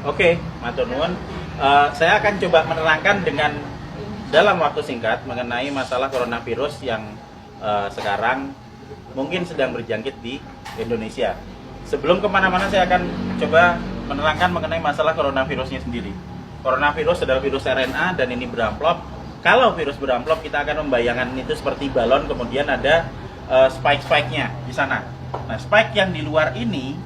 Oke, matur nuwun. Saya akan coba menerangkan dengan dalam waktu singkat mengenai masalah coronavirus yang sekarang mungkin sedang berjangkit di Indonesia. Sebelum kemana-mana saya akan coba menerangkan mengenai masalah coronavirusnya sendiri. Coronavirus adalah virus RNA dan ini beramplop. Kalau virus beramplop kita akan membayangkan itu seperti balon, kemudian ada spike-spike-nya di sana. Nah, spike yang di luar ini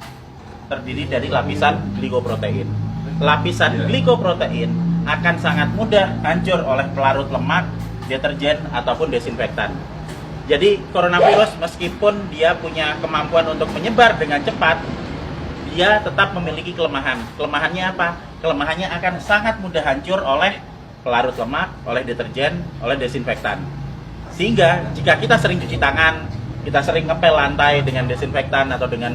terdiri dari lapisan glikoprotein. Lapisan glikoprotein akan sangat mudah hancur oleh pelarut lemak, deterjen, ataupun desinfektan. Jadi coronavirus meskipun dia punya kemampuan untuk menyebar dengan cepat, dia tetap memiliki kelemahan. Kelemahannya apa? Kelemahannya akan sangat mudah hancur oleh pelarut lemak, oleh deterjen, oleh desinfektan. Sehingga jika kita sering cuci tangan, kita sering ngepel lantai dengan desinfektan atau dengan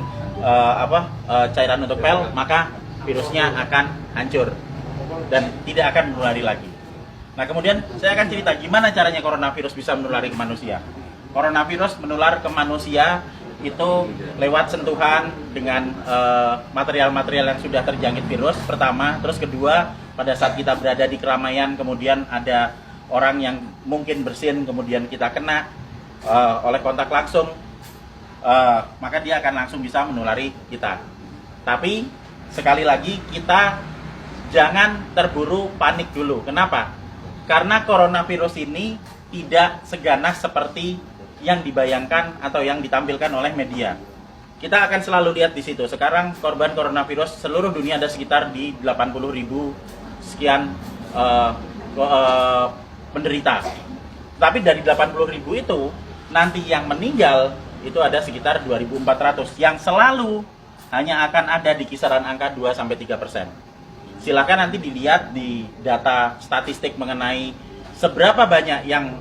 cairan untuk pel, maka virusnya akan hancur dan tidak akan menulari lagi. Nah, kemudian saya akan cerita gimana caranya coronavirus bisa menulari ke manusia. Coronavirus menular ke manusia itu lewat sentuhan dengan material-material yang sudah terjangkit virus pertama, terus kedua pada saat kita berada di keramaian, kemudian ada orang yang mungkin bersin, kemudian kita kena oleh kontak langsung, maka dia akan langsung bisa menulari kita. Tapi sekali lagi kita jangan terburu panik dulu. Kenapa? Karena coronavirus ini tidak seganas seperti yang dibayangkan atau yang ditampilkan oleh media. Kita akan selalu lihat di situ. Sekarang korban coronavirus seluruh dunia ada sekitar di 80.000 sekian penderita. Tapi dari 80.000 itu nanti yang meninggal itu ada sekitar 2.400 yang selalu hanya akan ada di kisaran angka 2-3%. Silakan nanti dilihat di data statistik mengenai seberapa banyak yang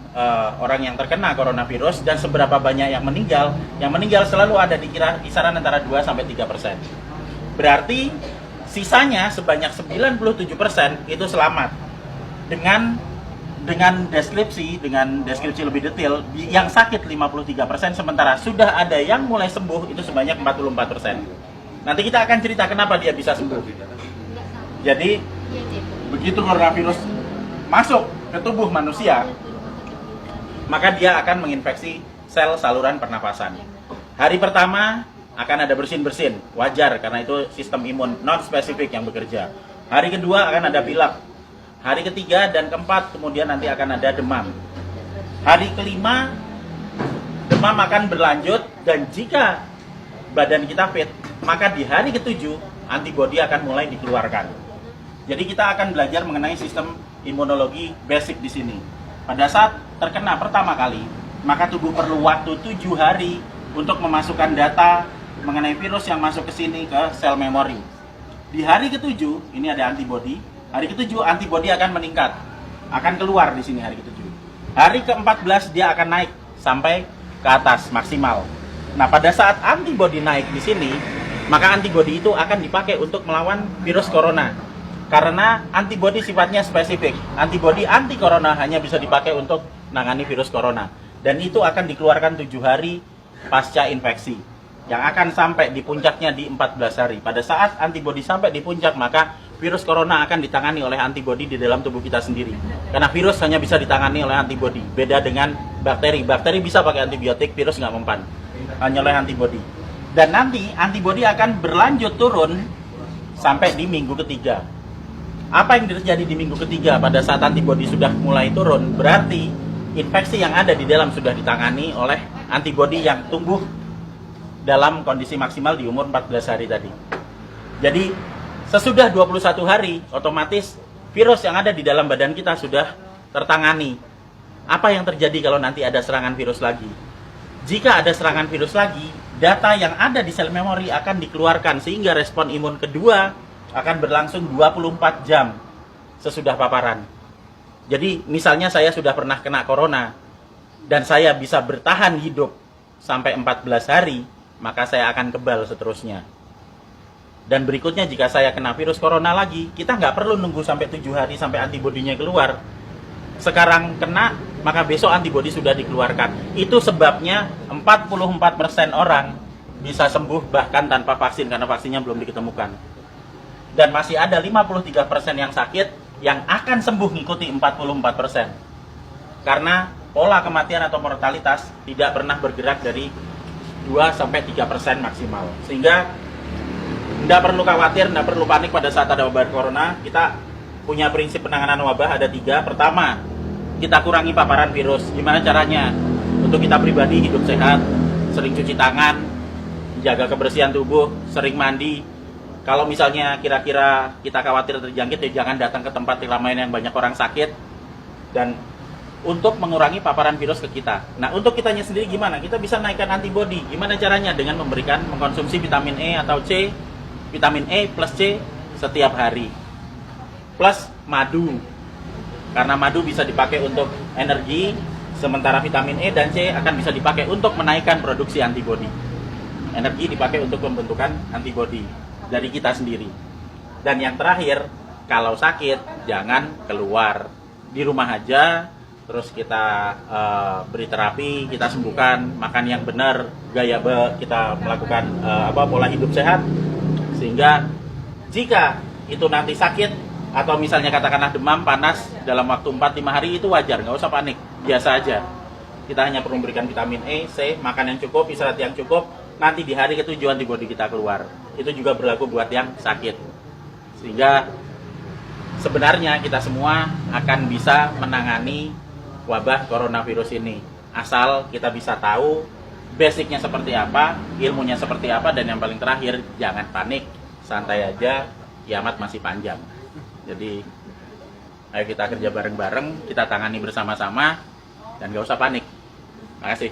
orang yang terkena coronavirus dan seberapa banyak yang meninggal. Yang meninggal selalu ada di kisaran antara 2-3%. Berarti sisanya sebanyak 97% itu selamat. Dengan deskripsi lebih detail, yang sakit 53%, sementara sudah ada yang mulai sembuh itu sebanyak 44%. Nanti kita akan cerita kenapa dia bisa sembuh. Jadi begitu coronavirus masuk ke tubuh manusia, maka dia akan menginfeksi sel saluran pernapasan. Hari pertama akan ada bersin-bersin, wajar karena itu sistem imun non spesifik yang bekerja. Hari kedua akan ada pilek. Hari ketiga dan keempat kemudian nanti akan ada demam. Hari kelima demam akan berlanjut, dan jika badan kita fit, maka di hari ketujuh antibodi akan mulai dikeluarkan. Jadi kita akan belajar mengenai sistem imunologi basic di sini. Pada saat terkena pertama kali, maka tubuh perlu waktu 7 hari untuk memasukkan data mengenai virus yang masuk ke sini ke sel memori. Di hari ketujuh ini ada antibodi. Hari ketujuh antibodi akan meningkat, akan keluar di sini hari ketujuh. Hari ke-14 dia akan naik sampai ke atas maksimal. Nah, pada saat antibodi naik di sini, maka antibodi itu akan dipakai untuk melawan virus corona. Karena antibodi sifatnya spesifik. Antibodi anti corona hanya bisa dipakai untuk menangani virus corona. Dan itu akan dikeluarkan 7 hari pasca infeksi. Yang akan sampai di puncaknya di 14 hari. Pada saat antibodi sampai di puncak, maka virus corona akan ditangani oleh antibodi di dalam tubuh kita sendiri. Karena virus hanya bisa ditangani oleh antibodi. Beda dengan bakteri. Bakteri bisa pakai antibiotik, virus nggak mempan. Hanya oleh antibodi. Dan nanti antibodi akan berlanjut turun sampai di minggu ketiga. Apa yang terjadi di minggu ketiga pada saat antibodi sudah mulai turun? Berarti infeksi yang ada di dalam sudah ditangani oleh antibodi yang tumbuh dalam kondisi maksimal di umur 14 hari tadi. Jadi sesudah 21 hari, otomatis virus yang ada di dalam badan kita sudah tertangani. Apa yang terjadi kalau nanti ada serangan virus lagi? Jika ada serangan virus lagi, data yang ada di sel memori akan dikeluarkan sehingga respon imun kedua akan berlangsung 24 jam sesudah paparan. Jadi misalnya saya sudah pernah kena corona dan saya bisa bertahan hidup sampai 14 hari, maka saya akan kebal seterusnya. Dan berikutnya jika saya kena virus corona lagi, kita nggak perlu nunggu sampai 7 hari sampai antibodinya keluar. Sekarang kena, maka besok antibodi sudah dikeluarkan. Itu sebabnya 44% orang bisa sembuh bahkan tanpa vaksin karena vaksinnya belum ditemukan. Dan masih ada 53% yang sakit yang akan sembuh ngikuti 44%. Karena pola kematian atau mortalitas tidak pernah bergerak dari 2-3% maksimal. Sehingga tidak perlu khawatir, tidak perlu panik pada saat ada wabah corona. Kita punya prinsip penanganan wabah ada 3. Pertama, kita kurangi paparan virus. Gimana caranya? Untuk kita pribadi hidup sehat, sering cuci tangan, jaga kebersihan tubuh, sering mandi. Kalau misalnya kira-kira kita khawatir terjangkit, ya jangan datang ke tempat keramaian yang banyak orang sakit. Dan untuk mengurangi paparan virus ke kita. Nah, untuk kitanya sendiri gimana? Kita bisa naikkan antibodi. Gimana caranya? Dengan mengkonsumsi vitamin E atau C, vitamin E plus C setiap hari. Plus madu. Karena madu bisa dipakai untuk energi, sementara vitamin E dan C akan bisa dipakai untuk menaikkan produksi antibodi. Energi dipakai untuk pembentukan antibodi dari kita sendiri. Dan yang terakhir, kalau sakit jangan keluar, di rumah aja. Terus kita beri terapi, kita sembuhkan, makan yang benar, kita melakukan pola hidup sehat, sehingga jika itu nanti sakit atau misalnya katakanlah demam, panas dalam waktu 4-5 hari itu wajar, nggak usah panik, biasa aja. Kita hanya perlu memberikan vitamin E, C, makan yang cukup, istirahat yang cukup, nanti di hari ketujuh antibodi kita keluar. Itu juga berlaku buat yang sakit. Sehingga sebenarnya kita semua akan bisa menangani wabah coronavirus ini, asal kita bisa tahu basicnya seperti apa, ilmunya seperti apa, dan yang paling terakhir jangan panik, santai aja, kiamat masih panjang. Jadi ayo kita kerja bareng-bareng, kita tangani bersama-sama, dan gak usah panik. Terima kasih.